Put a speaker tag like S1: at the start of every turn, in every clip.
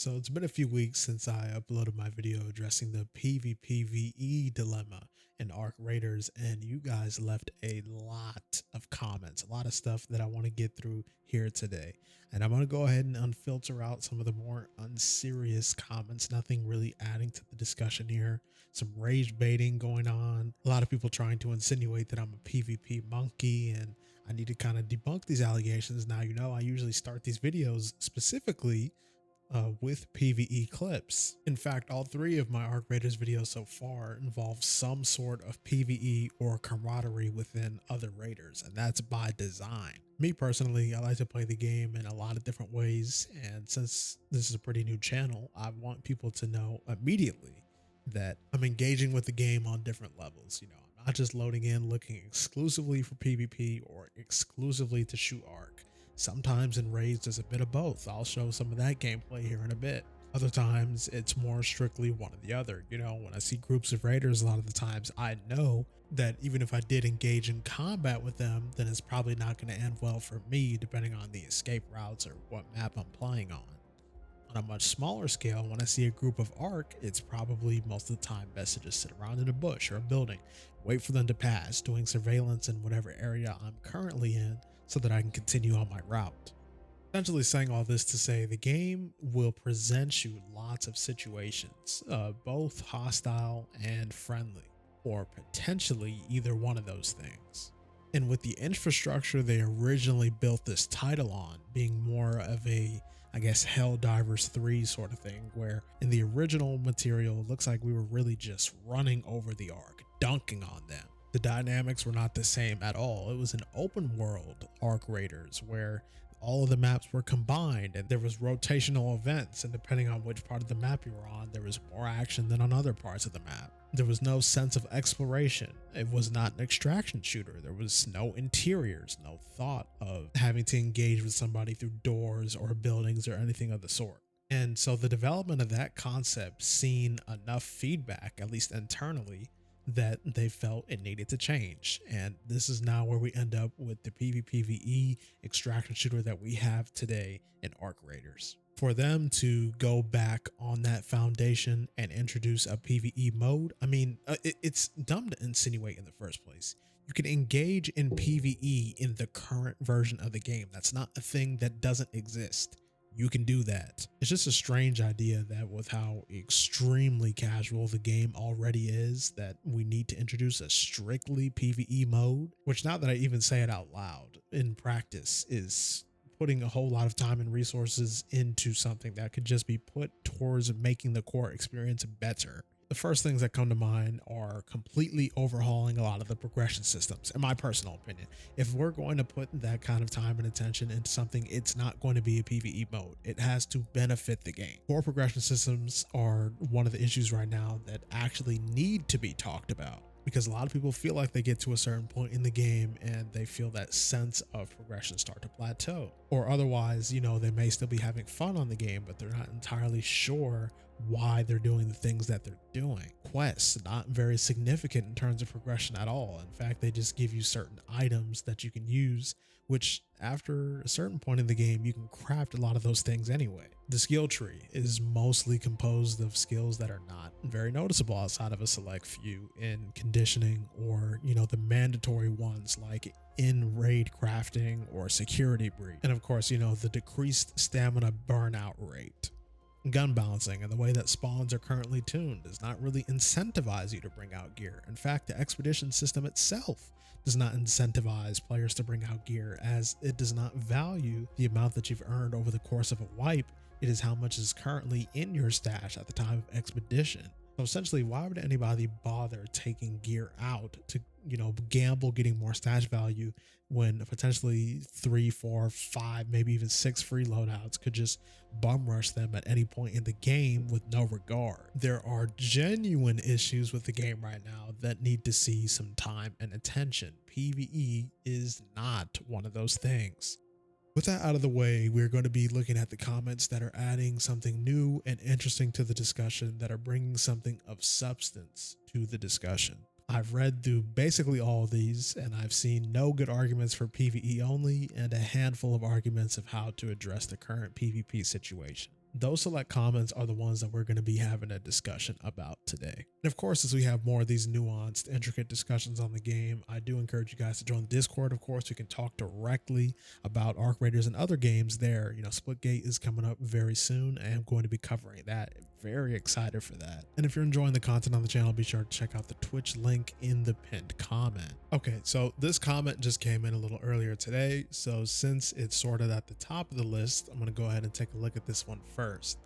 S1: So it's been a few weeks since I uploaded my video addressing the PvPvE dilemma in Arc Raiders, and you guys left a lot of comments, a lot of stuff that I want to get through here today. And I'm going to go ahead and unfilter out some of the more unserious comments, nothing really adding to the discussion here. Some rage baiting going on, a lot of people trying to insinuate that I'm a PvP monkey, and I need to kind of debunk these allegations. Now, you know, I usually start these videos specifically with PvE clips. In fact, all three of my Arc Raiders videos so far involve some sort of PvE or camaraderie within other raiders, and that's by design. Me personally, I like to play the game in a lot of different ways, and since this is a pretty new channel, I want people to know immediately that I'm engaging with the game on different levels. You know, I'm not just loading in looking exclusively for PvP or exclusively to shoot Arc. Sometimes in raids there's a bit of both. I'll show some of that gameplay here in a bit. Other times it's more strictly one or the other. You know, when I see groups of raiders, a lot of the times I know that even if I did engage in combat with them, then it's probably not going to end well for me depending on the escape routes or what map I'm playing on. On a much smaller scale, when I see a group of Arc, it's probably most of the time best to just sit around in a bush or a building, wait for them to pass, doing surveillance in whatever area I'm currently in so that I can continue on my route. Essentially saying all this to say the game will present you lots of situations, both hostile and friendly, or potentially either one of those things. And with the infrastructure they originally built this title on being more of a, I guess, Helldivers 3 sort of thing, where in the original material, it looks like we were really just running over the Arc, dunking on them. The dynamics were not the same at all. It was an open world Arc Raiders where all of the maps were combined and there was rotational events, and depending on which part of the map you were on, there was more action than on other parts of the map. There was no sense of exploration. It was not an extraction shooter. There was no interiors, no thought of having to engage with somebody through doors or buildings or anything of the sort. And so the development of that concept seen enough feedback, at least internally, that they felt it needed to change. And this is now where we end up with the PvPvE extraction shooter that we have today in Arc Raiders. For them to go back on that foundation and introduce a PvE mode, I mean, it's dumb to insinuate in the first place. You can engage in PvE in the current version of the game. That's not a thing that doesn't exist. You can do that. It's just a strange idea that with how extremely casual the game already is, that we need to introduce a strictly PvE mode, which, now that I even say it out loud, in practice is putting a whole lot of time and resources into something that could just be put towards making the core experience better. The first things that come to mind are completely overhauling a lot of the progression systems, in my personal opinion. If we're going to put that kind of time and attention into something, it's not going to be a PvE mode. It has to benefit the game. Core progression systems are one of the issues right now that actually need to be talked about, because a lot of people feel like they get to a certain point in the game and they feel that sense of progression start to plateau, or otherwise, you know, they may still be having fun on the game, but they're not entirely sure why they're doing the things that they're doing. Quests, not very significant in terms of progression at all. In fact, they just give you certain items that you can use, which after a certain point in the game, you can craft a lot of those things anyway. The skill tree is mostly composed of skills that are not very noticeable outside of a select few in conditioning, or, you know, the mandatory ones like in raid crafting or security breach. And of course, you know, the decreased stamina burnout rate. Gun balancing and the way that spawns are currently tuned does not really incentivize you to bring out gear. In fact, the expedition system itself does not incentivize players to bring out gear, as it does not value the amount that you've earned over the course of a wipe. It is how much is currently in your stash at the time of expedition. So essentially, why would anybody bother taking gear out to, you know, gamble getting more stash value when potentially 3, 4, 5, maybe even 6 free loadouts could just bum rush them at any point in the game with no regard? There are genuine issues with the game right now that need to see some time and attention. PvE is not one of those things. With that out of the way, we're going to be looking at the comments that are adding something new and interesting to the discussion, that are bringing something of substance to the discussion. I've read through basically all of these, and I've seen no good arguments for PvE only and a handful of arguments of how to address the current PvP situation. Those select comments are the ones that we're going to be having a discussion about today. And of course, as we have more of these nuanced, intricate discussions on the game, I do encourage you guys to join the Discord. Of course, you can talk directly about Arc Raiders and other games there. You know, Splitgate is coming up very soon. I am going to be covering that. Very excited for that. And if you're enjoying the content on the channel, be sure to check out the Twitch link in the pinned comment. Okay, so this comment just came in a little earlier today. So since it's sort of at the top of the list, I'm going to go ahead and take a look at this one first.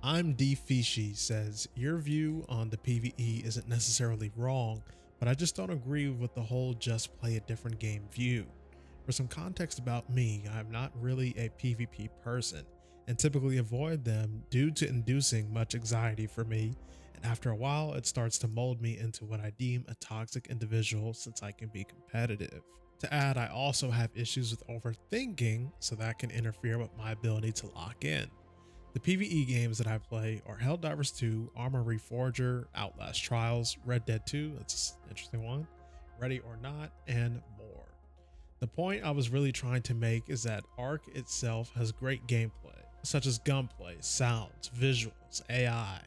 S1: I'm D Fishy says, your view on the PvE isn't necessarily wrong, but I just don't agree with the whole just play a different game view. For some context about me, I'm not really a PvP person and typically avoid them due to inducing much anxiety for me, and after a while it starts to mold me into what I deem a toxic individual since I can be competitive. To add, I also have issues with overthinking, so that can interfere with my ability to lock in. The PvE games that I play are Helldivers 2, Armor Reforger, Outlast Trials, Red Dead 2, that's an interesting one, Ready or Not, and more. The point I was really trying to make is that Ark itself has great gameplay, such as gunplay, sounds, visuals, AI.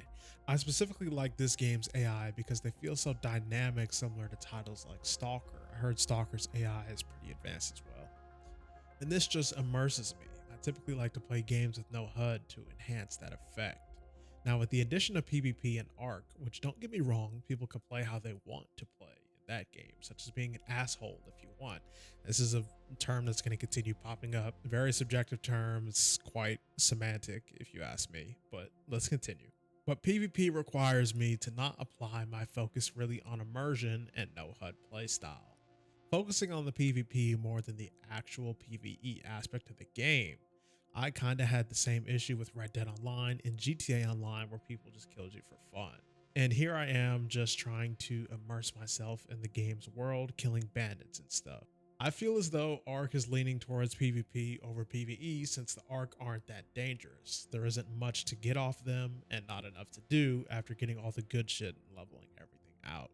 S1: I specifically like this game's AI because they feel so dynamic, similar to titles like Stalker. I heard Stalker's AI is pretty advanced as well. And this just immerses me. I typically like to play games with no HUD to enhance that effect. Now, with the addition of PvP and Ark, which don't get me wrong, people can play how they want to play in that game, such as being an asshole if you want. This is a term that's going to continue popping up. Very subjective term. It's quite semantic if you ask me, but let's continue. But PvP requires me to not apply my focus really on immersion and no HUD playstyle, focusing on the PvP more than the actual PvE aspect of the game. I kinda had the same issue with Red Dead Online and GTA Online where people just killed you for fun. And here I am just trying to immerse myself in the game's world, killing bandits and stuff. I feel as though Ark is leaning towards PvP over PvE since the Ark aren't that dangerous. There isn't much to get off them and not enough to do after getting all the good shit and leveling everything out.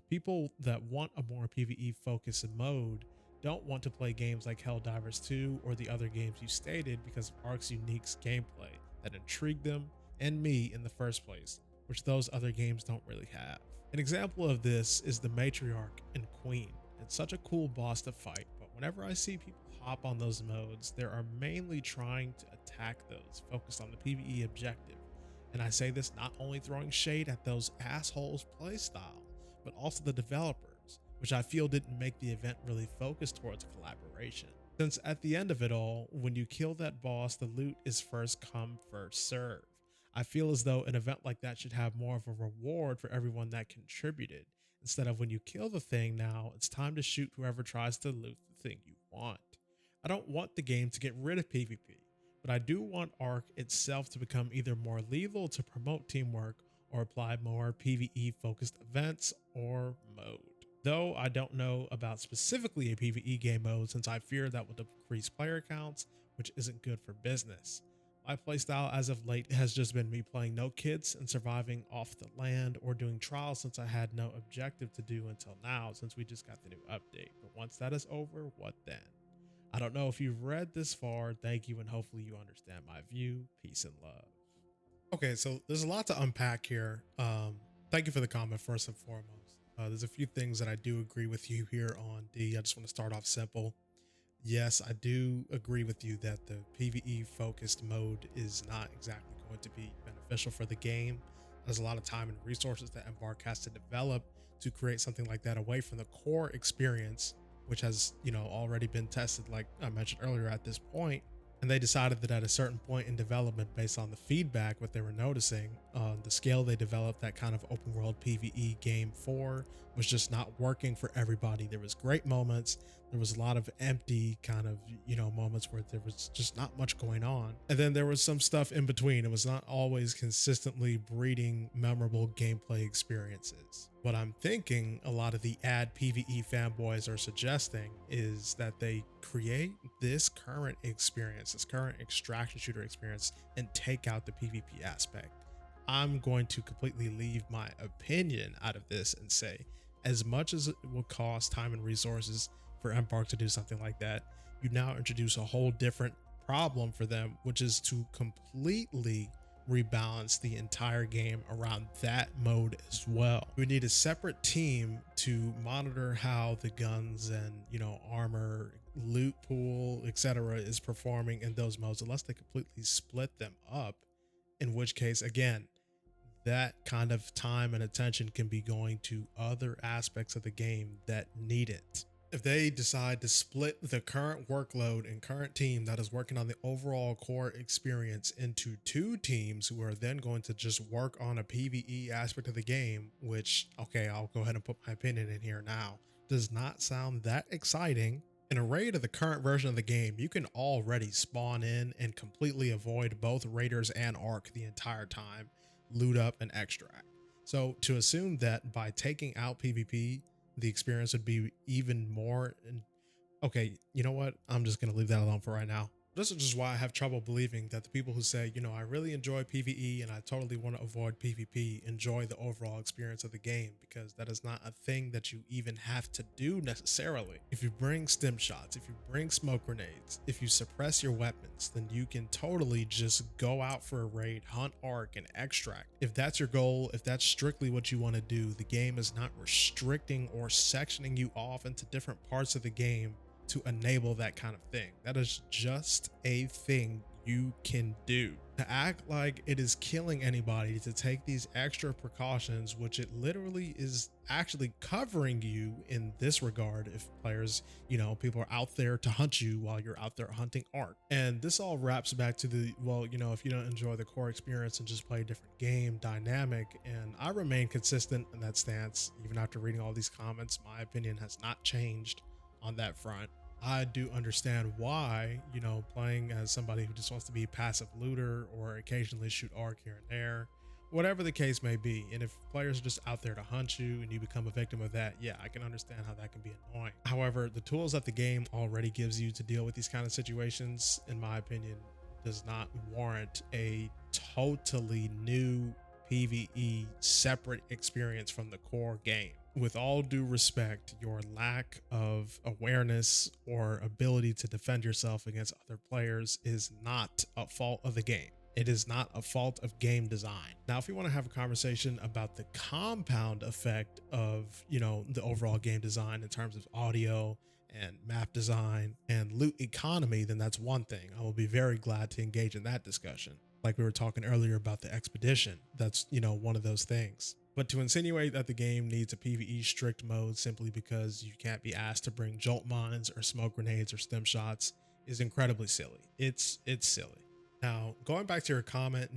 S1: People that want a more PvE focused mode don't want to play games like Helldivers 2 or the other games you stated because of Ark's unique gameplay that intrigued them and me in the first place, which those other games don't really have. An example of this is the Matriarch and Queen. It's such a cool boss to fight, but whenever I see people hop on those modes, they are mainly trying to attack those focused on the PvE objective. And I say this not only throwing shade at those assholes playstyle, but also the developers, which I feel didn't make the event really focus towards collaboration. Since at the end of it all, when you kill that boss, the loot is first come, first serve. I feel as though an event like that should have more of a reward for everyone that contributed, instead of when you kill the thing now, it's time to shoot whoever tries to loot the thing you want. I don't want the game to get rid of PvP, but I do want Ark itself to become either more lethal to promote teamwork or apply more PvE focused events or mode. Though I don't know about specifically a PvE game mode since I fear that will decrease player counts, which isn't good for business. My playstyle as of late has just been me playing no kits and surviving off the land or doing trials since I had no objective to do until now since we just got the new update. But once that is over, what then? I don't know if you've read this far. Thank you, and hopefully you understand my view. Peace and love. Okay, so there's a lot to unpack here. Thank you for the comment first and foremost. There's a few things that I do agree with you here on D. I just want to start off simple. Yes, I do agree with you that the PvE focused mode is not exactly going to be beneficial for the game. There's a lot of time and resources that Embark has to develop to create something like that away from the core experience, which has, already been tested, like I mentioned earlier at this point. And they decided that at a certain point in development, based on the feedback, what they were noticing, the scale they developed that kind of open world PvE game for was just not working for everybody. There was great moments. There was a lot of empty kind of, moments where there was just not much going on. And then there was some stuff in between. It was not always consistently breeding memorable gameplay experiences. What I'm thinking a lot of the ad PvE fanboys are suggesting is that they create this current experience, this current extraction shooter experience, and take out the PvP aspect. I'm going to completely leave my opinion out of this and say, as much as it will cost time and resources for Embark to do something like that, you now introduce a whole different problem for them, which is to completely rebalance the entire game around that mode as well. We need a separate team to monitor how the guns and, you know, armor, loot pool, etc. is performing in those modes, unless they completely split them up, in which case, again, that kind of time and attention can be going to other aspects of the game that need it. If they decide to split the current workload and current team that is working on the overall core experience into two teams who are then going to just work on a PvE aspect of the game, which, okay, I'll go ahead and put my opinion in here now, does not sound that exciting. In a raid of the current version of the game, you can already spawn in and completely avoid both raiders and arc the entire time, loot up and extract. So to assume that by taking out PvP, the experience would be even more. Okay, you know what? I'm just going to leave that alone for right now. This is just why I have trouble believing that the people who say, you know, I really enjoy PvE and I totally want to avoid PvP, enjoy the overall experience of the game, because that is not a thing that you even have to do necessarily. If you bring stim shots, if you bring smoke grenades, if you suppress your weapons, then you can totally just go out for a raid, hunt arc and extract. If that's your goal, if that's strictly what you want to do, the game is not restricting or sectioning you off into different parts of the game to enable that kind of thing. That is just a thing you can do. To act like it is killing anybody to take these extra precautions, which it literally is actually covering you in this regard if players, you know, people are out there to hunt you while you're out there hunting arc. And this all wraps back to the, well, you know, if you don't enjoy the core experience and just play a different game dynamic, and I remain consistent in that stance even after reading all these comments. My opinion has not changed on that front. I do understand why, you know, playing as somebody who just wants to be a passive looter or occasionally shoot arc here and there, whatever the case may be. And if players are just out there to hunt you and you become a victim of that, yeah, I can understand how that can be annoying. However, the tools that the game already gives you to deal with these kind of situations, in my opinion, does not warrant a totally new PvE separate experience from the core game. With all due respect, your lack of awareness or ability to defend yourself against other players is not a fault of the game. It is not a fault of game design. Now, if you want to have a conversation about the compound effect of, you know, the overall game design in terms of audio and map design and loot economy, then that's one thing. I will be very glad to engage in that discussion. Like we were talking earlier about the expedition, that's, you know, one of those things. But to insinuate that the game needs a PvE strict mode simply because you can't be asked to bring jolt mines or smoke grenades or stim shots is incredibly silly. It's silly. Now, going back to your comment,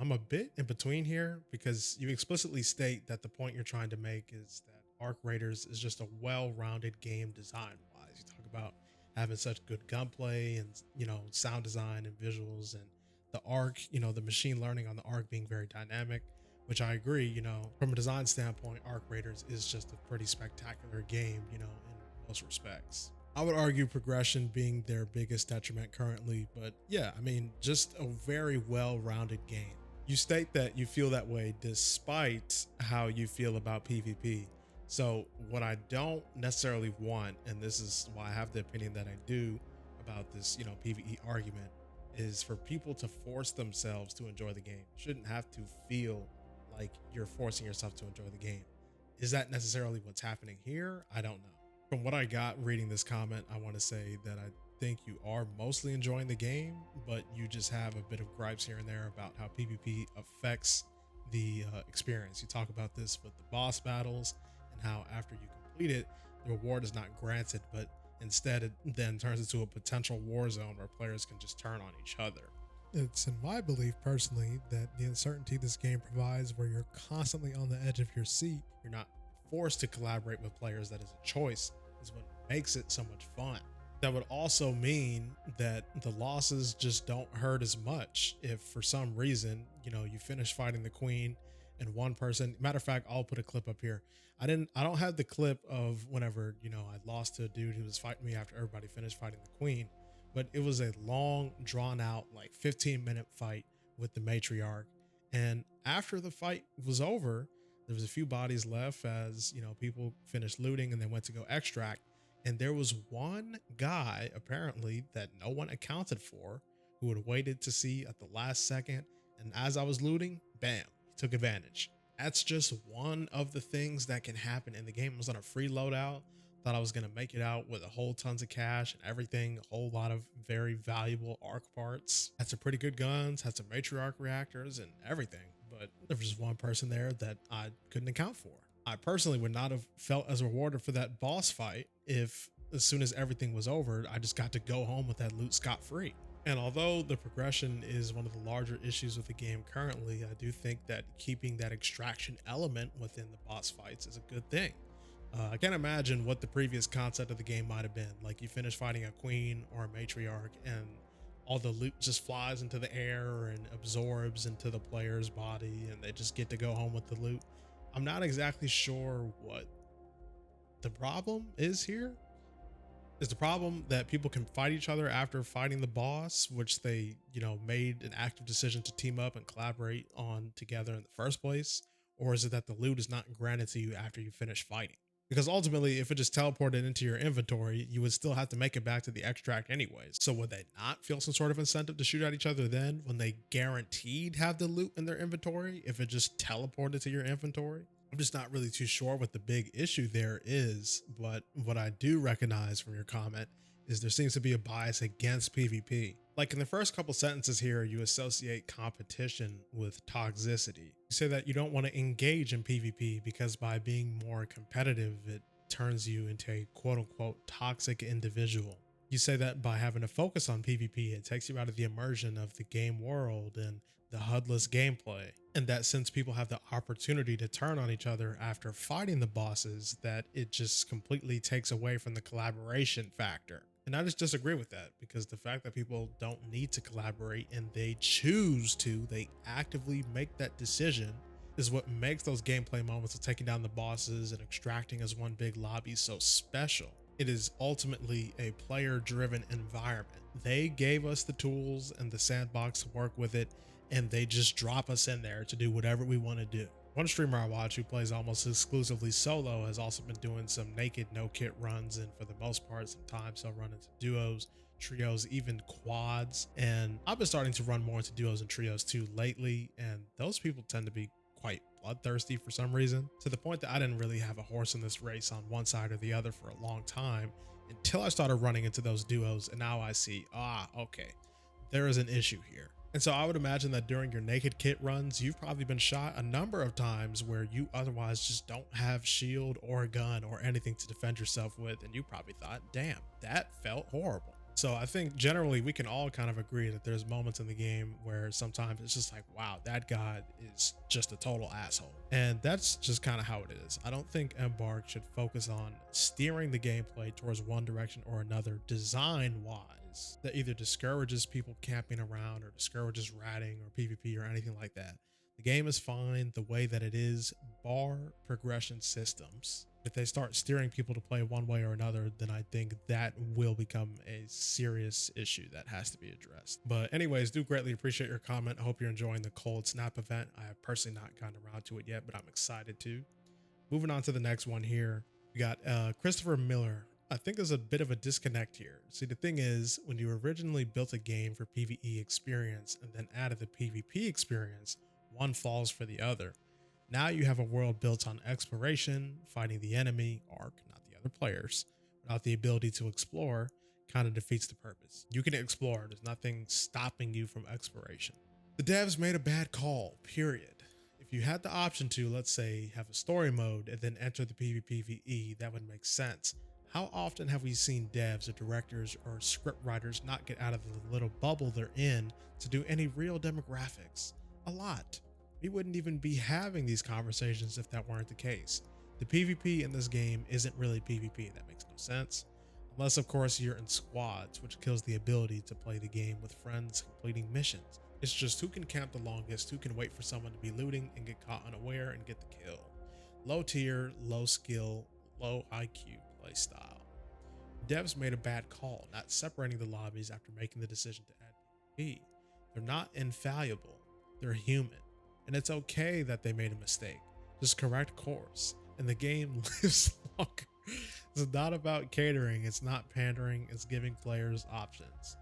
S1: I'm a bit in between here because you explicitly state that the point you're trying to make is that Arc Raiders is just a well-rounded game design-wise. You talk about having such good gunplay and, you know, sound design and visuals, and the arc, you know, the machine learning on the arc being very dynamic, which I agree, you know, from a design standpoint, Arc Raiders is just a pretty spectacular game, you know, in most respects. I would argue progression being their biggest detriment currently, but yeah, I mean, just a very well-rounded game. You state that you feel that way despite how you feel about PvP. So what I don't necessarily want, and this is why I have the opinion that I do about this, you know, PvE argument, is for people to force themselves to enjoy the game. You shouldn't have to feel like you're forcing yourself to enjoy the game. Is that necessarily what's happening here? I don't know. From what I got reading this comment, I want to say that I think you are mostly enjoying the game, but you just have a bit of gripes here and there about how PvP affects the experience. You talk about this with the boss battles and how after you complete it, the reward is not granted, but instead it then turns into a potential war zone where players can just turn on each other. It's in my belief personally that the uncertainty this game provides, where you're constantly on the edge of your seat, you're not forced to collaborate with players, that is a choice, is what makes it so much fun. That would also mean that the losses just don't hurt as much if for some reason, you know, you finish fighting the queen and one person, matter of fact, I'll put a clip up here. I don't have the clip of whenever, you know, I lost to a dude who was fighting me after everybody finished fighting the queen, but it was a long drawn out, like 15-minute fight with the matriarch. And after the fight was over, there was a few bodies left as, you know, people finished looting and they went to go extract. And there was one guy apparently that no one accounted for who had waited to see at the last second. And as I was looting, bam, he took advantage. That's just one of the things that can happen in the game. It was on a free loadout. Thought I was going to make it out with a whole tons of cash and everything, a whole lot of very valuable arc parts. Had some pretty good guns, had some matriarch reactors and everything. But there was just one person there that I couldn't account for. I personally would not have felt as rewarded for that boss fight if as soon as everything was over, I just got to go home with that loot scot-free. And although the progression is one of the larger issues with the game currently, I do think that keeping that extraction element within the boss fights is a good thing. I can't imagine what the previous concept of the game might have been. Like you finish fighting a queen or a matriarch and all the loot just flies into the air and absorbs into the player's body and they just get to go home with the loot. I'm not exactly sure what the problem is here. Is the problem that people can fight each other after fighting the boss, which they, made an active decision to team up and collaborate on together in the first place? Or is it that the loot is not granted to you after you finish fighting? Because ultimately, if it just teleported into your inventory, you would still have to make it back to the extract anyways. So would they not feel some sort of incentive to shoot at each other then when they guaranteed have the loot in their inventory if it just teleported to your inventory? I'm just not really too sure what the big issue there is, but what I do recognize from your comment is there seems to be a bias against PvP. Like in the first couple sentences here, you associate competition with toxicity. You say that you don't want to engage in PvP because by being more competitive, it turns you into a quote unquote toxic individual. You say that by having a focus on PvP, it takes you out of the immersion of the game world and the HUD-less gameplay. And that since people have the opportunity to turn on each other after fighting the bosses, that it just completely takes away from the collaboration factor. And I just disagree with that, because the fact that people don't need to collaborate and they choose to, they actively make that decision, is what makes those gameplay moments of taking down the bosses and extracting as one big lobby so special. It is ultimately a player-driven environment. They gave us the tools and the sandbox to work with it, and they just drop us in there to do whatever we want to do. One streamer I watch who plays almost exclusively solo has also been doing some naked no kit runs, and for the most part sometimes he'll run into duos, trios, even quads. And I've been starting to run more into duos and trios too lately, and those people tend to be quite bloodthirsty for some reason, to the point that I didn't really have a horse in this race on one side or the other for a long time until I started running into those duos, and now I see, okay, there is an issue here. And so I would imagine that during your naked kit runs, you've probably been shot a number of times where you otherwise just don't have shield or a gun or anything to defend yourself with. And you probably thought, damn, that felt horrible. So I think generally we can all kind of agree that there's moments in the game where sometimes it's just like, wow, that guy is just a total asshole. And that's just kind of how it is. I don't think Embark should focus on steering the gameplay towards one direction or another design-wise that either discourages people camping around or discourages ratting or PvP or anything like that. The game is fine the way that it is, bar progression systems. If they start steering people to play one way or another, then I think that will become a serious issue that has to be addressed. But anyways, do greatly appreciate your comment. I hope you're enjoying the Cold Snap event. I have personally not gotten around to it yet, but I'm excited to. Moving on to the next one here, we got Christopher Miller. I think there's a bit of a disconnect here. See, the thing is, when you originally built a game for PvE experience and then added the PvP experience, one falls for the other. Now you have a world built on exploration, fighting the enemy, Ark, not the other players, without the ability to explore, kind of defeats the purpose. You can explore, there's nothing stopping you from exploration. The devs made a bad call, period. If you had the option to, let's say, have a story mode and then enter the PvPvE, that would make sense. How often have we seen devs or directors or script writers not get out of the little bubble they're in to do any real demographics? A lot. We wouldn't even be having these conversations if that weren't the case. The PvP in this game isn't really PvP. That makes no sense. Unless, of course, you're in squads, which kills the ability to play the game with friends completing missions. It's just who can camp the longest, who can wait for someone to be looting and get caught unaware and get the kill. Low tier, low skill, low IQ play style. Devs made a bad call, not separating the lobbies after making the decision to add PvP. They're not infallible. They're human. And it's okay that they made a mistake. Just correct course and the game lives longer. It's not about catering, it's not pandering, it's giving players options.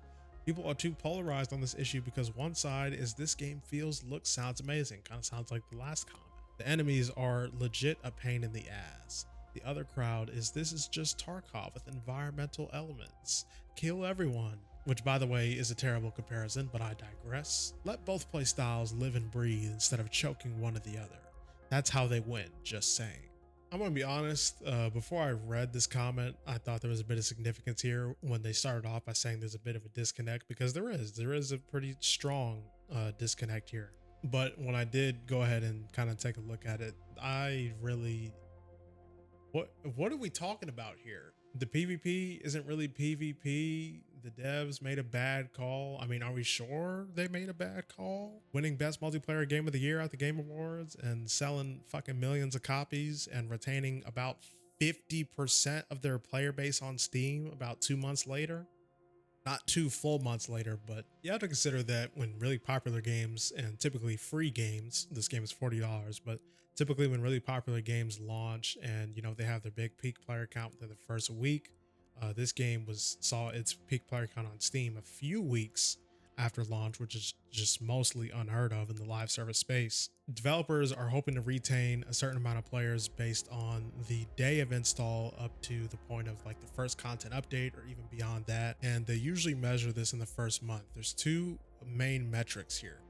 S1: People are too polarized on this issue because one side is this game feels, looks, sounds amazing, kind of sounds like the last comment. The enemies are legit a pain in the ass. The other crowd is this is just Tarkov with environmental elements. Kill everyone. Which, by the way, is a terrible comparison, but I digress. Let both play styles live and breathe instead of choking one or the other. That's how they win, just saying. I'm gonna be honest, before I read this comment, I thought there was a bit of significance here when they started off by saying there's a bit of a disconnect, because there is a pretty strong disconnect here. But when I did go ahead and kind of take a look at it, I really, what are we talking about here? The PvP isn't really PvP. The devs made a bad call. I mean, are we sure they made a bad call? Winning best multiplayer game of the year at the Game Awards and selling fucking millions of copies and retaining about 50% of their player base on Steam about 2 months later. Not 2 full months later, but you have to consider that when really popular games and typically free games, this game is $40, but typically when really popular games launch and they have their big peak player count within the first week, this game saw its peak player count on Steam a few weeks after launch, which is just mostly unheard of in the live service space. Developers are hoping to retain a certain amount of players based on the day of install up to the point of like the first content update or even beyond that. And they usually measure this in the first month. There's 2 main metrics here.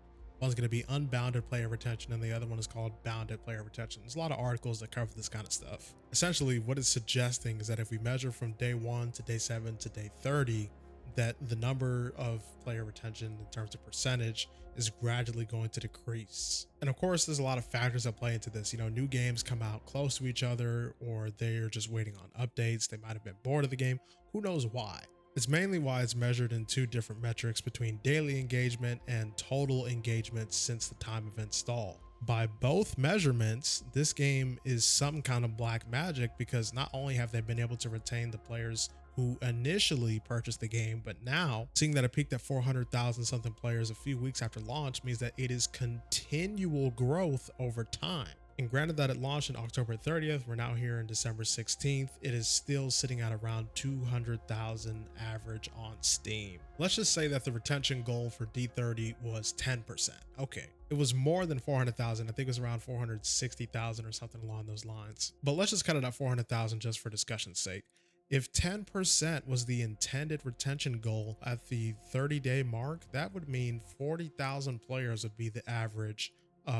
S1: One's going to be unbounded player retention, and the other one is called bounded player retention. There's a lot of articles that cover this kind of stuff. Essentially, what it's suggesting is that if we measure from day 1 to day 7 to day 30, that the number of player retention in terms of percentage is gradually going to decrease. And of course, there's a lot of factors that play into this. New games come out close to each other, or they're just waiting on updates. They might have been bored of the game. Who knows why? It's mainly why it's measured in 2 different metrics between daily engagement and total engagement since the time of install. By both measurements, this game is some kind of black magic, because not only have they been able to retain the players who initially purchased the game, but now seeing that it peaked at 400,000 something players a few weeks after launch means that it is continual growth over time. And granted that it launched on October 30th, we're now here in December 16th, it is still sitting at around 200,000 average on Steam. Let's just say that the retention goal for D30 was 10%. Okay, it was more than 400,000. I think it was around 460,000 or something along those lines. But let's just cut it at 400,000 just for discussion's sake. If 10% was the intended retention goal at the 30-day mark, that would mean 40,000 players would be the average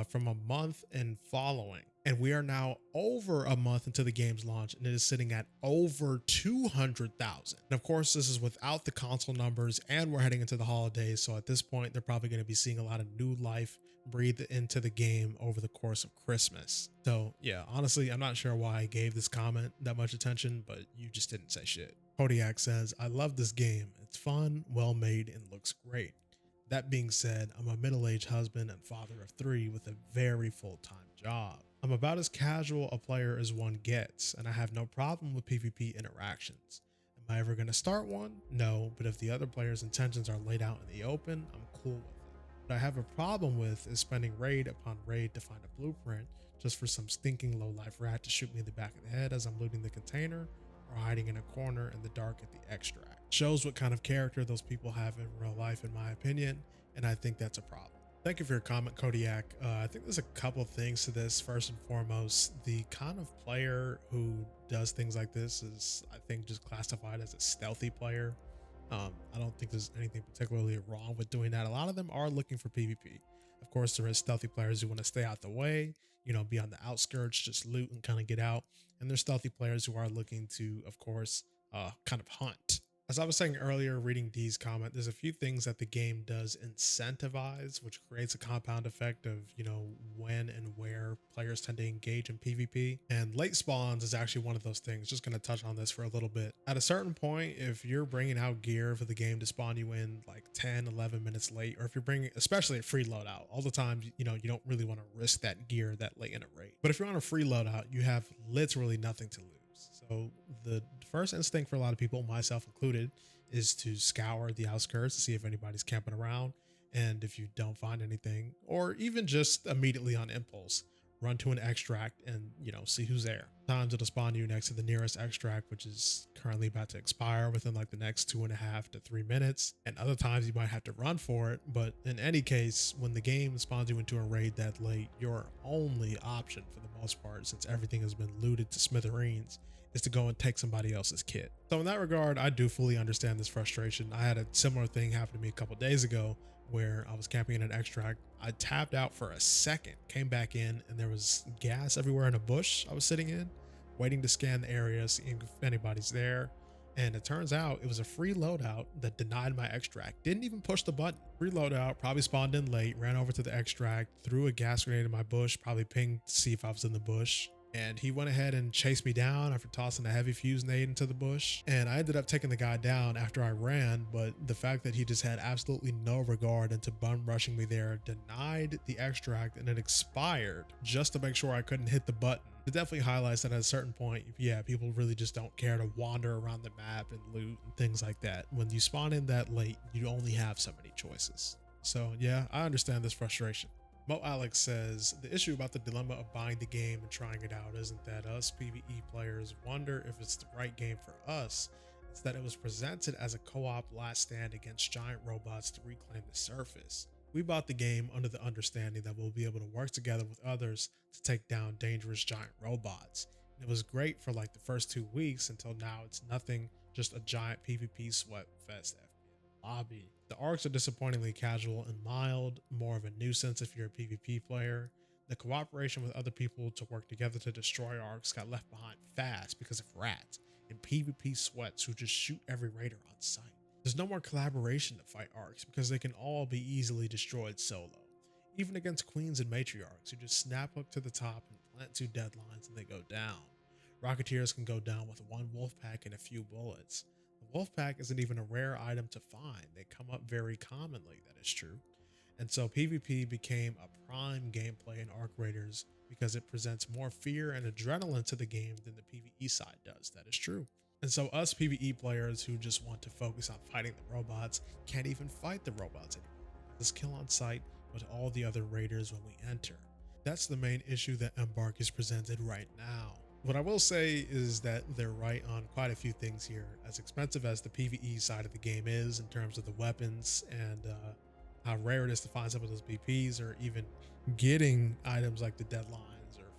S1: from a month and following. And we are now over a month into the game's launch, and it is sitting at over 200,000. And of course, this is without the console numbers, and we're heading into the holidays. So at this point, they're probably going to be seeing a lot of new life breathed into the game over the course of Christmas. So yeah, honestly, I'm not sure why I gave this comment that much attention, but you just didn't say shit. Kodiak says, I love this game. It's fun, well made, and looks great. That being said, I'm a middle-aged husband and father of 3 with a very full-time job. I'm about as casual a player as one gets, and I have no problem with PvP interactions. Am I ever going to start one? No, but if the other player's intentions are laid out in the open, I'm cool with it. What I have a problem with is spending raid upon raid to find a blueprint just for some stinking low-life rat to shoot me in the back of the head as I'm looting the container, or hiding in a corner in the dark at the extract. Shows what kind of character those people have in real life, in my opinion, and I think that's a problem. Thank you for your comment, Kodiak. I think there's a couple of things to this. First and foremost, the kind of player who does things like this is, I think, just classified as a stealthy player. I don't think there's anything particularly wrong with doing that. A lot of them are looking for PvP. Of course, there is stealthy players who want to stay out the way, be on the outskirts, just loot and kind of get out. And there's stealthy players who are looking to, of course, kind of hunt. As I was saying earlier, reading D's comment, there's a few things that the game does incentivize, which creates a compound effect of, when and where players tend to engage in PvP. And late spawns is actually one of those things. Just going to touch on this for a little bit. At a certain point, if you're bringing out gear for the game to spawn you in like 10, 11 minutes late, or if you're bringing, especially a free loadout, all the time, you don't really want to risk that gear that late in a raid. But if you're on a free loadout, you have literally nothing to lose. So the first instinct for a lot of people, myself included, is to scour the outskirts to see if anybody's camping around. And if you don't find anything, or even just immediately on impulse, run to an extract and, see who's there. Sometimes it'll spawn you next to the nearest extract, which is currently about to expire within like the next 2.5 to 3 minutes. And other times you might have to run for it. But in any case, when the game spawns you into a raid that late, your only option for the most part, since everything has been looted to smithereens, is to go and take somebody else's kit. So in that regard, I do fully understand this frustration. I had a similar thing happen to me a couple days ago where I was camping in an extract. I tapped out for a second, came back in, and there was gas everywhere in a bush I was sitting in, waiting to scan the area, seeing if anybody's there. And it turns out it was a free loadout that denied my extract. Didn't even push the button. Free loadout, probably spawned in late, ran over to the extract, threw a gas grenade in my bush, probably pinged to see if I was in the bush. And he went ahead and chased me down after tossing a heavy fuse nade into the bush. And I ended up taking the guy down after I ran, but the fact that he just had absolutely no regard into bum rushing me there denied the extract, and it expired just to make sure I couldn't hit the button. It definitely highlights that at a certain point, yeah, people really just don't care to wander around the map and loot and things like that. When you spawn in that late, you only have so many choices. So yeah, I understand this frustration. Mo Alex says, the issue about the dilemma of buying the game and trying it out isn't that us PvE players wonder if it's the right game for us. It's that it was presented as a co-op last stand against giant robots to reclaim the surface. We bought the game under the understanding that we'll be able to work together with others to take down dangerous giant robots. And it was great for like the first 2 weeks until now it's nothing, just a giant PvP sweat fest lobby. The arcs are disappointingly casual and mild, more of a nuisance if you're a PvP player. The cooperation with other people to work together to destroy arcs got left behind fast because of rats and PvP sweats who just shoot every raider on sight. There's no more collaboration to fight arcs because they can all be easily destroyed solo. Even against queens and matriarchs who just snap up to the top and plant 2 deadlines and they go down. Rocketeers can go down with 1 wolf pack and a few bullets. The wolf pack isn't even a rare item to find. They come up very commonly, that is true. And so PvP became a prime gameplay in Arc Raiders because it presents more fear and adrenaline to the game than the PvE side does, that is true. And so us PvE players who just want to focus on fighting the robots can't even fight the robots anymore. Just kill on sight with all the other raiders when we enter. That's the main issue that Embark is presented right now. What I will say is that they're right on quite a few things here. As expensive as the PvE side of the game is in terms of the weapons and how rare it is to find some of those BPs, or even getting items like the deadlines or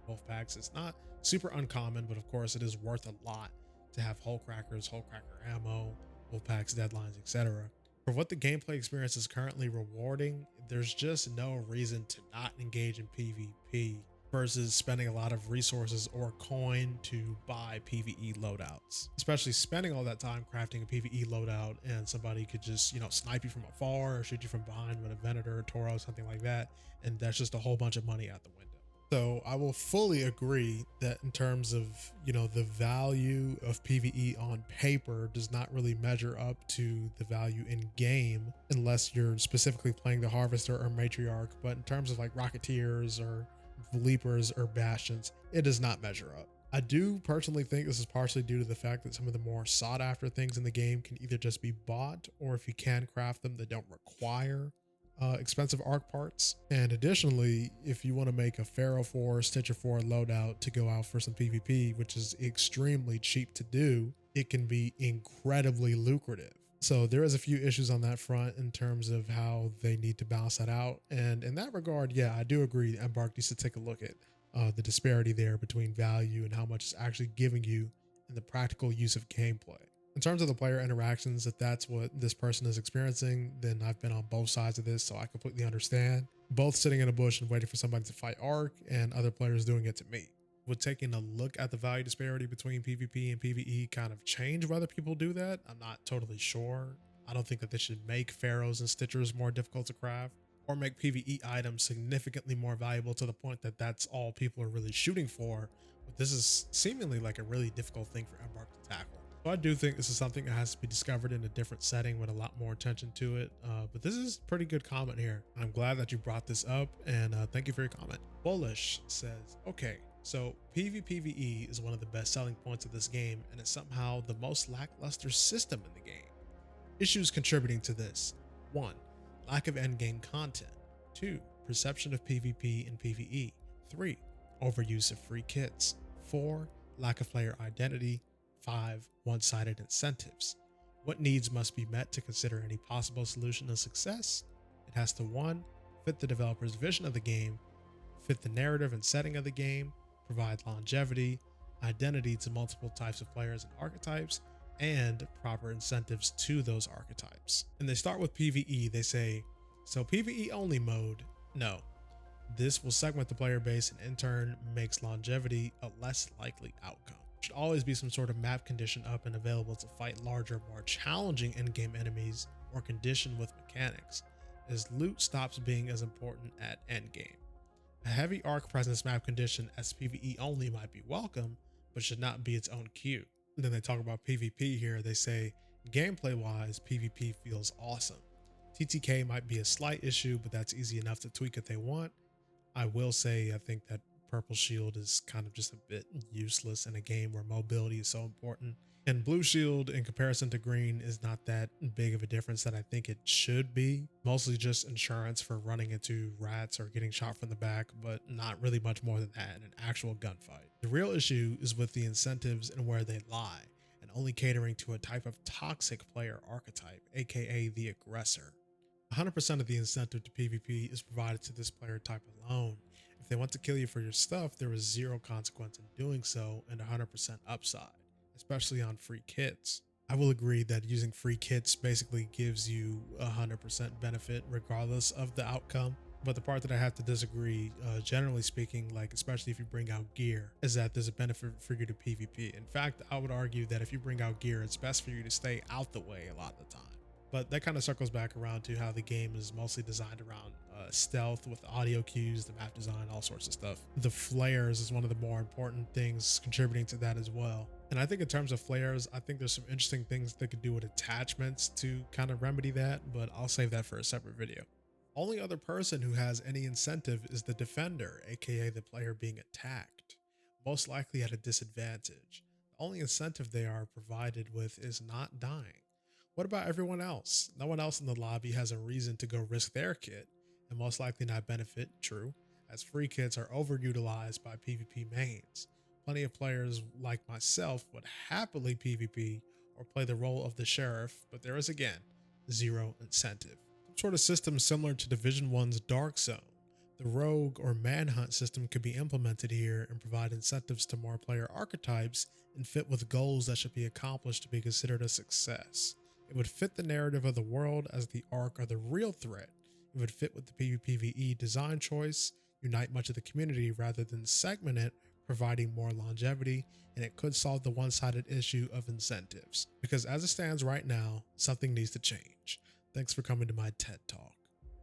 S1: wolf packs, it's not super uncommon, but of course it is worth a lot to have hull crackers, hull cracker ammo, wolf packs, deadlines, etc. For what the gameplay experience is currently rewarding, there's just no reason to not engage in PvP versus spending a lot of resources or coin to buy PvE loadouts. Especially spending all that time crafting a PvE loadout and somebody could just, snipe you from afar or shoot you from behind with a Venator, Toro, something like that. And that's just a whole bunch of money out the window. So I will fully agree that in terms of, the value of PvE on paper does not really measure up to the value in game unless you're specifically playing the Harvester or Matriarch. But in terms of like Rocketeers or Leapers or Bastions, it does not measure up. I do personally think this is partially due to the fact that some of the more sought after things in the game can either just be bought, or if you can craft them, they don't require expensive arc parts. And additionally, if you want to make a Pharaoh 4, Stitcher 4 loadout to go out for some PvP, which is extremely cheap to do, it can be incredibly lucrative. So there is a few issues on that front in terms of how they need to balance that out. And in that regard, yeah, I do agree Embark needs to take a look at the disparity there between value and how much it's actually giving you in the practical use of gameplay. In terms of the player interactions, if that's what this person is experiencing, then I've been on both sides of this, so I completely understand. Both sitting in a bush and waiting for somebody to fight Arc, and other players doing it to me. Would taking a look at the value disparity between PvP and PvE kind of change whether people do that? I'm not totally sure. I don't think that they should make Pharaohs and Stitchers more difficult to craft, or make PvE items significantly more valuable to the point that that's all people are really shooting for. But this is seemingly like a really difficult thing for Embark to tackle. So I do think this is something that has to be discovered in a different setting with a lot more attention to it. But this is a pretty good comment here. I'm glad that you brought this up, and thank you for your comment. Bullish says, okay, so PvPvE is one of the best selling points of this game, and it's somehow the most lackluster system in the game. Issues contributing to this: 1. Lack of endgame content. 2. Perception of PvP and PvE. 3. Overuse of free kits. 4. Lack of player identity. 5. One-sided incentives. What needs must be met to consider any possible solution to success? It has to 1. Fit the developer's vision of the game, fit the narrative and setting of the game, provide longevity, identity to multiple types of players and archetypes, and proper incentives to those archetypes. And they start with PvE. They say, so PvE only mode? No. This will segment the player base and in turn makes longevity a less likely outcome. Should always be some sort of map condition up and available to fight larger, more challenging in-game enemies or condition with mechanics, as loot stops being as important at endgame. A heavy arc presence map condition as PvE only might be welcome, but should not be its own queue. And then they talk about PvP here. They say, gameplay wise, PvP feels awesome. TTK might be a slight issue, but that's easy enough to tweak if they want. I will say, I think that Purple Shield is kind of just a bit useless in a game where mobility is so important. And Blue Shield, in comparison to Green, is not that big of a difference that I think it should be. Mostly just insurance for running into rats or getting shot from the back, but not really much more than that in an actual gunfight. The real issue is with the incentives and where they lie, and only catering to a type of toxic player archetype, aka the aggressor. 100% of the incentive to PvP is provided to this player type alone. If they want to kill you for your stuff, there is zero consequence in doing so and 100% upside, especially on free kits. I will agree that using free kits basically gives you 100% benefit regardless of the outcome. But the part that I have to disagree, generally speaking, like especially if you bring out gear, is that there's a benefit for you to PvP. In fact, I would argue that if you bring out gear, it's best for you to stay out the way a lot of the time. But that kind of circles back around to how the game is mostly designed around stealth with audio cues, the map design, all sorts of stuff. The flares is one of the more important things contributing to that as well. And I think in terms of flares, I think there's some interesting things they could do with attachments to kind of remedy that, but I'll save that for a separate video. Only other person who has any incentive is the defender, aka the player being attacked, most likely at a disadvantage. The only incentive they are provided with is not dying. What about everyone else? No one else in the lobby has a reason to go risk their kit and most likely not benefit, true, as free kits are overutilized by PvP mains. Plenty of players like myself would happily PvP or play the role of the sheriff, but there is again, zero incentive. Some sort of system similar to Division 1's Dark Zone. The rogue or manhunt system could be implemented here and provide incentives to more player archetypes and fit with goals that should be accomplished to be considered a success. It would fit the narrative of the world as the arc are the real threat. It would fit with the PvPvE design choice, unite much of the community rather than segment it, providing more longevity, and it could solve the one-sided issue of incentives. Because as it stands right now, something needs to change. Thanks for coming to my TED Talk.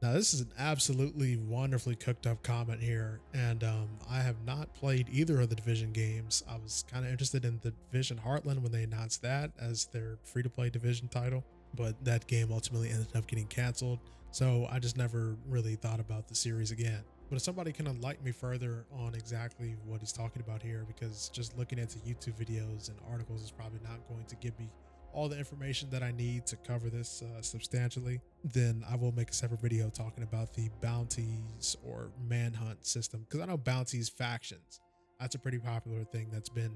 S1: Now, this is an absolutely wonderfully cooked up comment here, and I have not played either of the Division games. I was kind of interested in the Division Heartland when they announced that as their free-to-play Division title, but that game ultimately ended up getting canceled, so I just never really thought about the series again. But if somebody can enlighten me further on exactly what he's talking about here, because just looking into YouTube videos and articles is probably not going to give me all the information that I need to cover this substantially, then I will make a separate video talking about the bounties or manhunt system, because I know bounties factions, that's a pretty popular thing that's been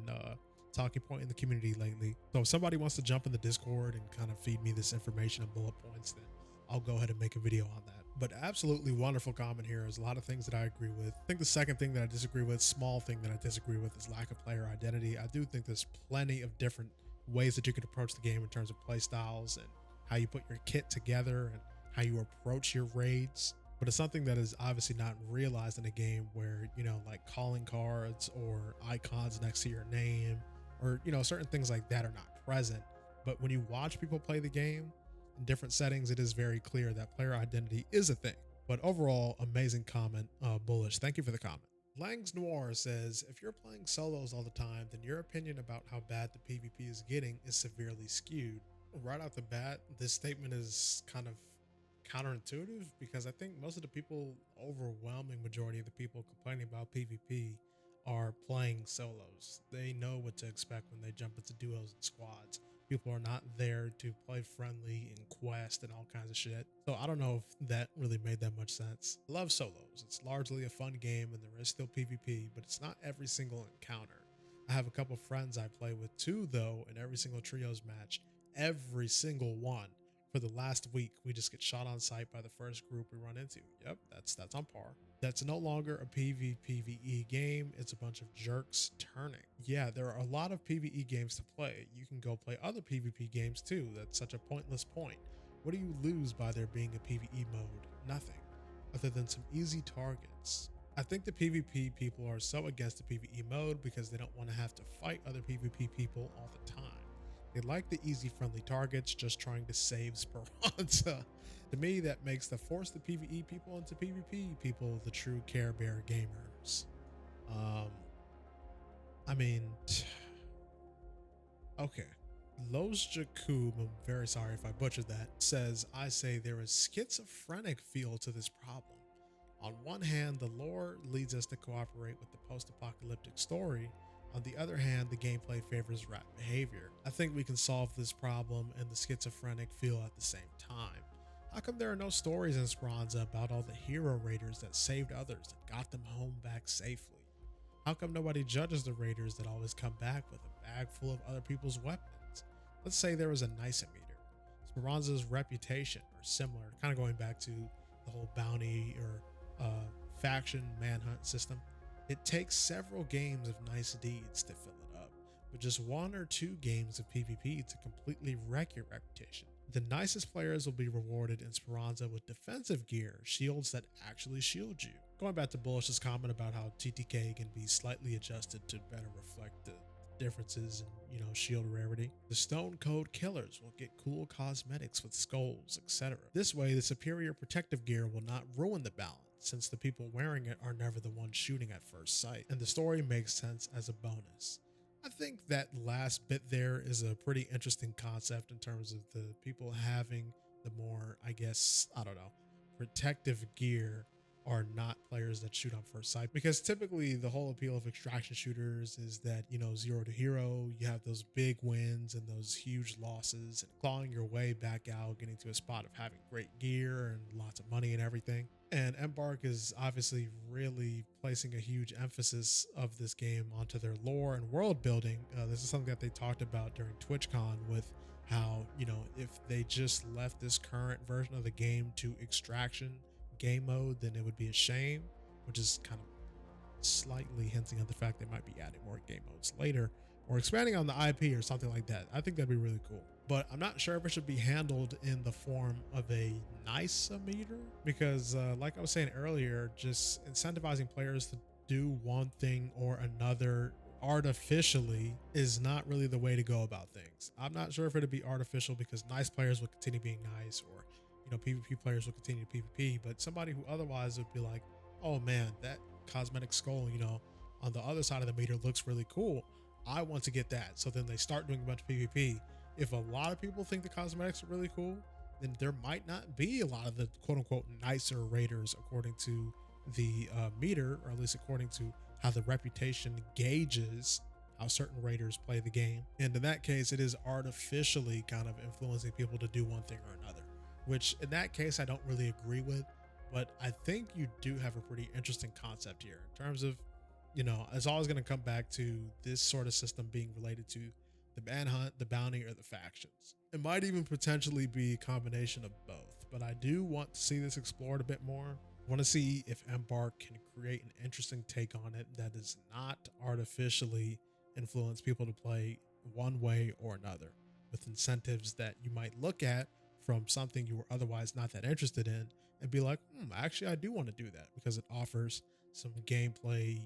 S1: talking point in the community lately. So if somebody wants to jump in the Discord and kind of feed me this information and bullet points, then I'll go ahead and make a video on that. But absolutely wonderful comment here. There's a lot of things that I agree with. I think the second thing that I disagree with, small thing that I disagree with, is lack of player identity. I do think there's plenty of different ways that you could approach the game in terms of play styles and how you put your kit together and how you approach your raids. But it's something that is obviously not realized in a game where, you know, like calling cards or icons next to your name or, you know, certain things like that are not present. But when you watch people play the game in different settings, it is very clear that player identity is a thing. But overall, amazing comment, bullish. Thank you for the comment. Langs Noir says, if you're playing solos all the time, then your opinion about how bad the PvP is getting is severely skewed. Right off the bat, this statement is kind of counterintuitive, because I think most of the people, overwhelming majority of the people complaining about PvP are playing solos. They know what to expect when they jump into duos and squads. People are not there to play friendly and quest and all kinds of shit. So I don't know if that really made that much sense. I love solos. It's largely a fun game and there is still PvP, but it's not every single encounter. I have a couple friends I play with too, though, in every single trios match, every single one. For the last week, we just get shot on sight by the first group we run into. Yep, that's on par. That's no longer a PvPvE game, it's a bunch of jerks turning. Yeah, there are a lot of PvE games to play. You can go play other PvP games too. That's such a pointless point. What do you lose by there being a PvE mode? Nothing, other than some easy targets. I think the PvP people are so against the PvE mode because they don't want to have to fight other PvP people all the time. They like the easy friendly targets just trying to save Speranza. To me, that makes the force the PvE people into PvP people the true Care Bear gamers. I mean, okay. Los Jakub, I'm very sorry if I butchered that, says, I say there is schizophrenic feel to this problem. On one hand, the lore leads us to cooperate with the post-apocalyptic story. On the other hand, the gameplay favors rat behavior. I think we can solve this problem and the schizophrenic feel at the same time. How come there are no stories in Speranza about all the hero raiders that saved others and got them home back safely? How come nobody judges the raiders that always come back with a bag full of other people's weapons? Let's say there was a Nicemeter. Speranza's reputation or similar, kind of going back to the whole bounty or faction manhunt system. It takes several games of nice deeds to fill it up, but just one or two games of PvP to completely wreck your reputation. The nicest players will be rewarded in Speranza with defensive gear, shields that actually shield you. Going back to Bullish's comment about how TTK can be slightly adjusted to better reflect the differences in, shield rarity. The Stone Code killers will get cool cosmetics with skulls, etc. This way, the superior protective gear will not ruin the balance, since the people wearing it are never the ones shooting at first sight, and the story makes sense as a bonus. I think that last bit there is a pretty interesting concept in terms of the people having the more, protective gear are not players that shoot on first sight, because typically the whole appeal of extraction shooters is that, zero to hero, you have those big wins and those huge losses and clawing your way back out, getting to a spot of having great gear and lots of money and everything. And Embark is obviously really placing a huge emphasis of this game onto their lore and world building. This is something that they talked about during TwitchCon with how, if they just left this current version of the game to extraction game mode, then it would be a shame, which is kind of slightly hinting at the fact they might be adding more game modes later or expanding on the IP or something like that. I think that'd be really cool, but I'm not sure if it should be handled in the form of a Nicemeter, because like I was saying earlier, just incentivizing players to do one thing or another artificially is not really the way to go about things. I'm not sure if it'd be artificial because nice players will continue being nice, or PvP players will continue to PvP, but somebody who otherwise would be like, oh man, that cosmetic skull, on the other side of the meter looks really cool. I want to get that. So then they start doing a bunch of PvP. If a lot of people think the cosmetics are really cool, then there might not be a lot of the quote unquote nicer raiders according to the meter, or at least according to how the reputation gauges how certain raiders play the game. And in that case, it is artificially kind of influencing people to do one thing or another, which in that case I don't really agree with, but I think you do have a pretty interesting concept here in terms of, it's always going to come back to this sort of system being related to the manhunt, the bounty, or the factions. It might even potentially be a combination of both, but I do want to see this explored a bit more. I want to see if Embark can create an interesting take on it that does not artificially influence people to play one way or another, with incentives that you might look at from something you were otherwise not that interested in and be like, actually I do want to do that because it offers some gameplay,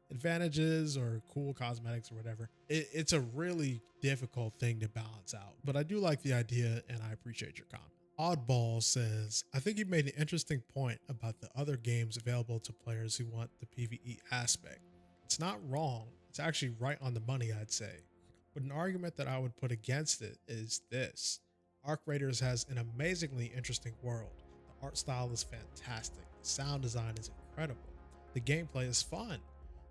S1: advantages or cool cosmetics or whatever. It's a really difficult thing to balance out, but I do like the idea and I appreciate your comment. Oddball says, I think you made an interesting point about the other games available to players who want the PvE aspect. It's not wrong. It's actually right on the money, I'd say. But an argument that I would put against it is this. Arc Raiders has an amazingly interesting world. The art style is fantastic. The sound design is incredible. The gameplay is fun.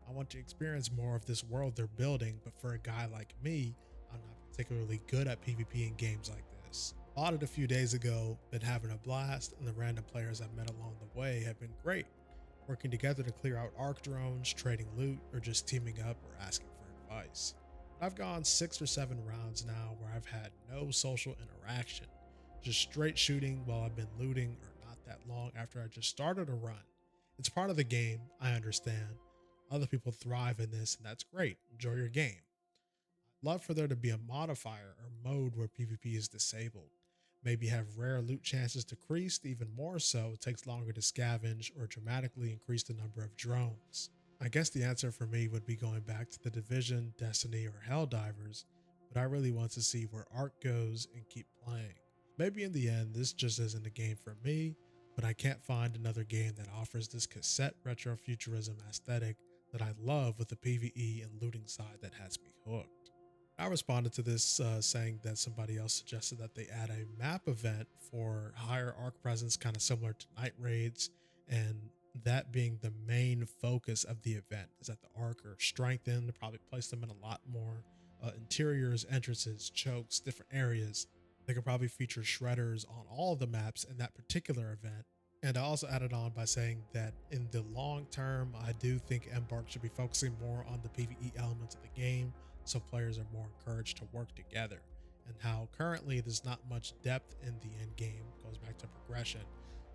S1: I want to experience more of this world they're building, but for a guy like me, I'm not particularly good at PvP in games like this. Bought it a few days ago, been having a blast, and the random players I've met along the way have been great, working together to clear out arc drones, trading loot, or just teaming up or asking for advice. I've gone 6 or 7 rounds now where I've had no social interaction, just straight shooting while I've been looting or not that long after I just started a run. It's part of the game, I understand. Other people thrive in this, and that's great. Enjoy your game. I'd love for there to be a modifier or mode where PvP is disabled. Maybe have rare loot chances decreased, even more so, it takes longer to scavenge, or dramatically increase the number of drones. I guess the answer for me would be going back to the Division, Destiny, or Helldivers, but I really want to see where Ark goes and keep playing. Maybe in the end, this just isn't a game for me, but I can't find another game that offers this cassette retrofuturism aesthetic that I love with the PvE and looting side that has me hooked. I responded to this saying that somebody else suggested that they add a map event for higher arc presence, kind of similar to night raids, and that being the main focus of the event is that the arc are strengthened, probably place them in a lot more interiors, entrances, chokes, different areas. They could probably feature shredders on all of the maps in that particular event. And I also added on by saying that in the long term, I do think Embark should be focusing more on the PvE elements of the game, so players are more encouraged to work together. And how currently there's not much depth in the end game, goes back to progression.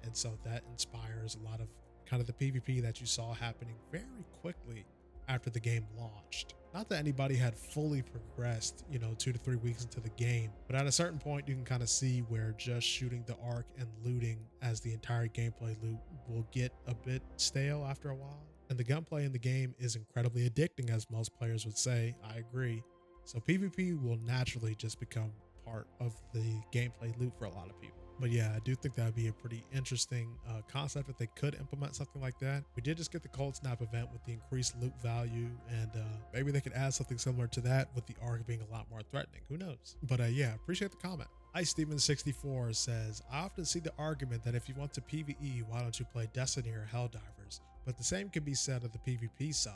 S1: And so that inspires a lot of kind of the PvP that you saw happening very quickly after the game launched. Not that anybody had fully progressed, 2 to 3 weeks into the game, but at a certain point you can kind of see where just shooting the arc and looting as the entire gameplay loop will get a bit stale after a while. And the gunplay in the game is incredibly addicting, as most players would say. I agree. So PvP will naturally just become part of the gameplay loop for a lot of people. But yeah, I do think that would be a pretty interesting concept if they could implement something like that. We did just get the Cold Snap event with the increased loot value, and maybe they could add something similar to that with the arc being a lot more threatening. Who knows? But yeah, appreciate the comment. iSteven64 says, I often see the argument that if you want to PvE, why don't you play Destiny or Helldivers? But the same can be said of the PvP side.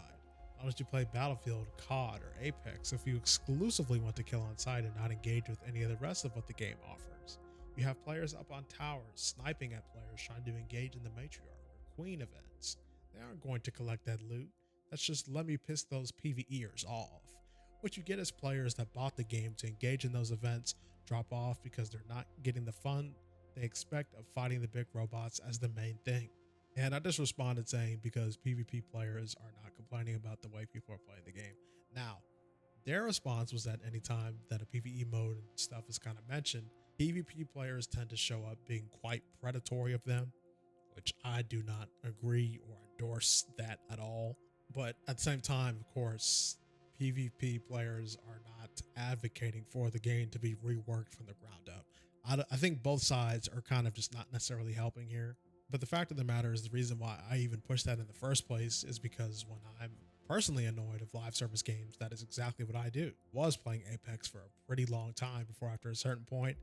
S1: Why don't you play Battlefield, COD, or Apex if you exclusively want to kill on sight and not engage with any of the rest of what the game offers? You have players up on towers, sniping at players trying to engage in the Matriarch or Queen events. They aren't going to collect that loot. That's just let me piss those PvEers off. What you get is players that bought the game to engage in those events drop off because they're not getting the fun they expect of fighting the big robots as the main thing. And I just responded saying because PvP players are not complaining about the way people are playing the game. Now, their response was that anytime that a PvE mode and stuff is kind of mentioned, PvP players tend to show up being quite predatory of them, which I do not agree or endorse that at all. But at the same time, of course, PvP players are not advocating for the game to be reworked from the ground up. I think both sides are kind of just not necessarily helping here. But the fact of the matter is the reason why I even pushed that in the first place is because when I'm personally annoyed of live service games, that is exactly what I do. Was playing Apex for a pretty long time before after a certain point,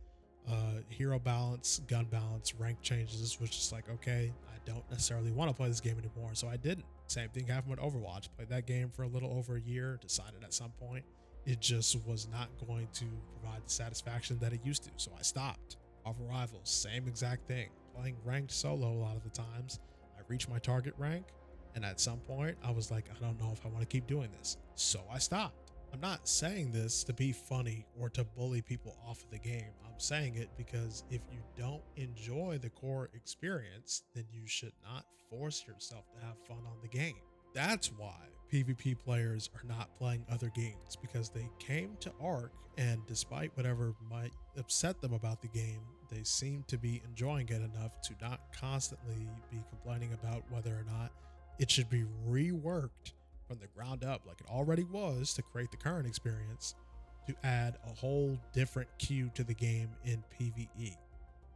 S1: hero balance, gun balance, rank changes was just like, okay, I don't necessarily want to play this game anymore, so I didn't. Same thing happened with Overwatch. Played that game for a little over a year, decided at some point it just was not going to provide the satisfaction that it used to, so I stopped. Off Rivals, same exact thing. Playing ranked solo a lot of the times, I reached my target rank, and at some point I was like, I don't know if I want to keep doing this, so I stopped. I'm not saying this to be funny or to bully people off of the game. I'm saying it because if you don't enjoy the core experience, then you should not force yourself to have fun on the game. That's why PvP players are not playing other games, because they came to Ark, and despite whatever might upset them about the game, they seem to be enjoying it enough to not constantly be complaining about whether or not it should be reworked from the ground up like it already was to create the current experience, to add a whole different queue to the game in PvE.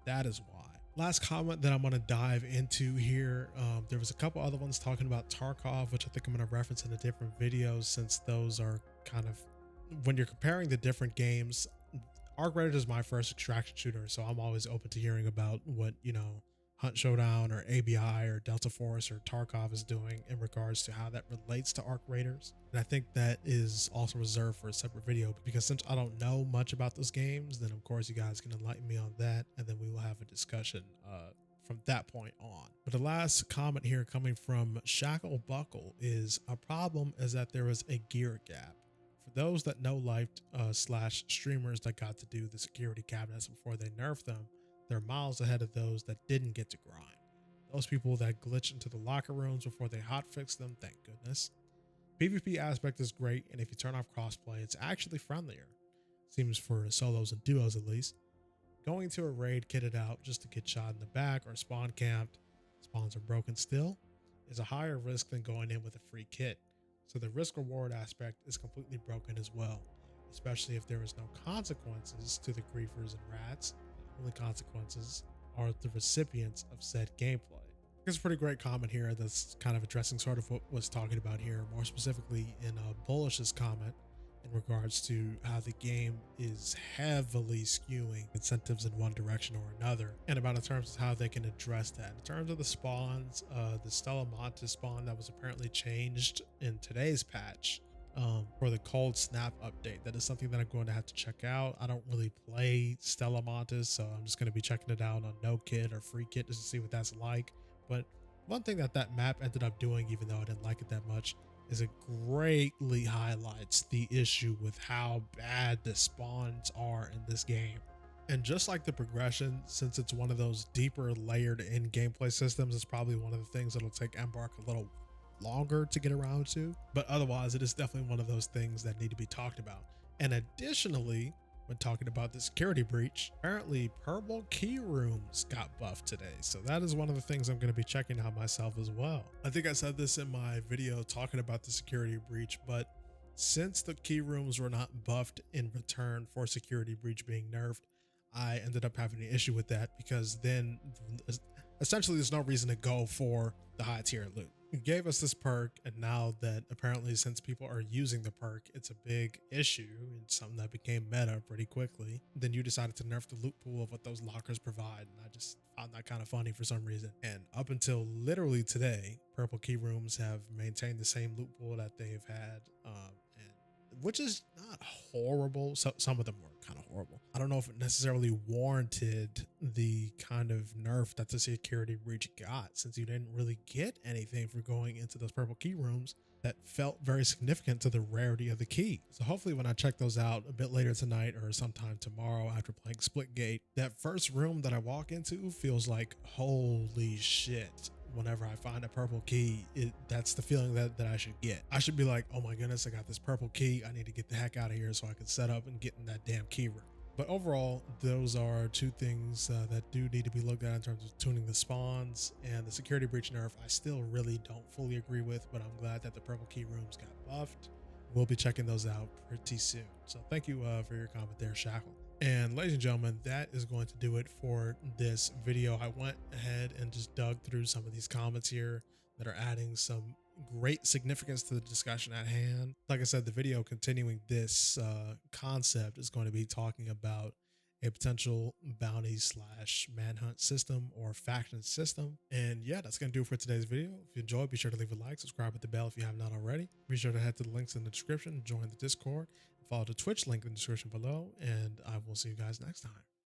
S1: That is why. Last comment that I'm going to dive into here, there was a couple other ones talking about Tarkov, which I think I'm going to reference in a different videos, since those are kind of, when you're comparing the different games, Arc Raiders is my first extraction shooter, so I'm always open to hearing about what, Hunt Showdown or ABI or Delta Force or Tarkov is doing in regards to how that relates to Arc Raiders. And I think that is also reserved for a separate video, because since I don't know much about those games, then of course you guys can enlighten me on that, and then we will have a discussion from that point on. But the last comment here coming from Shackle Buckle is, a problem is that there is a gear gap. For those that know life slash streamers that got to do the security cabinets before they nerfed them, they're miles ahead of those that didn't get to grind. Those people that glitch into the locker rooms before they hotfix them, thank goodness. PvP aspect is great, and if you turn off crossplay, it's actually friendlier. Seems for solos and duos at least. Going to a raid kitted out just to get shot in the back or spawn camped, spawns are broken still, is a higher risk than going in with a free kit. So the risk reward aspect is completely broken as well, especially if there is no consequences to the griefers and rats. Only consequences are the recipients of said gameplay. It's a pretty great comment here that's kind of addressing sort of what was talking about here, more specifically in Bullish's comment in regards to how the game is heavily skewing incentives in one direction or another, and about in terms of how they can address that. In terms of the spawns, the Stella Montes spawn that was apparently changed in today's patch for the Cold Snap update, that is something that I'm going to have to check out. I don't really play Stella Montes, so I'm just going to be checking it out on no kit or free kit just to see what that's like. But one thing that map ended up doing, even though I didn't like it that much, is it greatly highlights the issue with how bad the spawns are in this game. And just like the progression, since it's one of those deeper layered in gameplay systems, it's probably one of the things that'll take Embark a little longer to get around to. But otherwise, it is definitely one of those things that need to be talked about. And additionally, when talking about the security breach, apparently purple key rooms got buffed today. So that is one of the things I'm going to be checking out myself as well. I think I said this in my video talking about the security breach, but since the key rooms were not buffed in return for security breach being nerfed, I ended up having an issue with that, because then essentially there's no reason to go for the high tier loot. It gave us this perk, and now that apparently since people are using the perk, it's a big issue and something that became meta pretty quickly. Then you decided to nerf the loot pool of what those lockers provide, and I just found that kind of funny for some reason. And up until literally today, purple key rooms have maintained the same loot pool that they've had, which is not horrible. So some of them were kind of horrible. I don't know if it necessarily warranted the kind of nerf that the security breach got, since you didn't really get anything for going into those purple key rooms that felt very significant to the rarity of the key. So hopefully when I check those out a bit later tonight or sometime tomorrow after playing Splitgate, that first room that I walk into feels like, holy shit. Whenever I find a purple key, that's the feeling that I should get. I should be like, oh my goodness, I got this purple key. I need to get the heck out of here so I can set up and get in that damn key room. But overall, those are two things that do need to be looked at in terms of tuning the spawns. And the security breach nerf, I still really don't fully agree with, but I'm glad that the purple key rooms got buffed. We'll be checking those out pretty soon. So thank you for your comment there, Shackle. And ladies and gentlemen, that is going to do it for this video. I went ahead and just dug through some of these comments here that are adding some great significance to the discussion at hand. Like I said, the video continuing this concept is going to be talking about a potential bounty slash manhunt system or faction system. And yeah, that's going to do it for today's video. If you enjoyed, be sure to leave a like, subscribe, hit the bell if you have not already. Be sure to head to the links in the description, join the Discord, follow the Twitch link in the description below, and I will see you guys next time.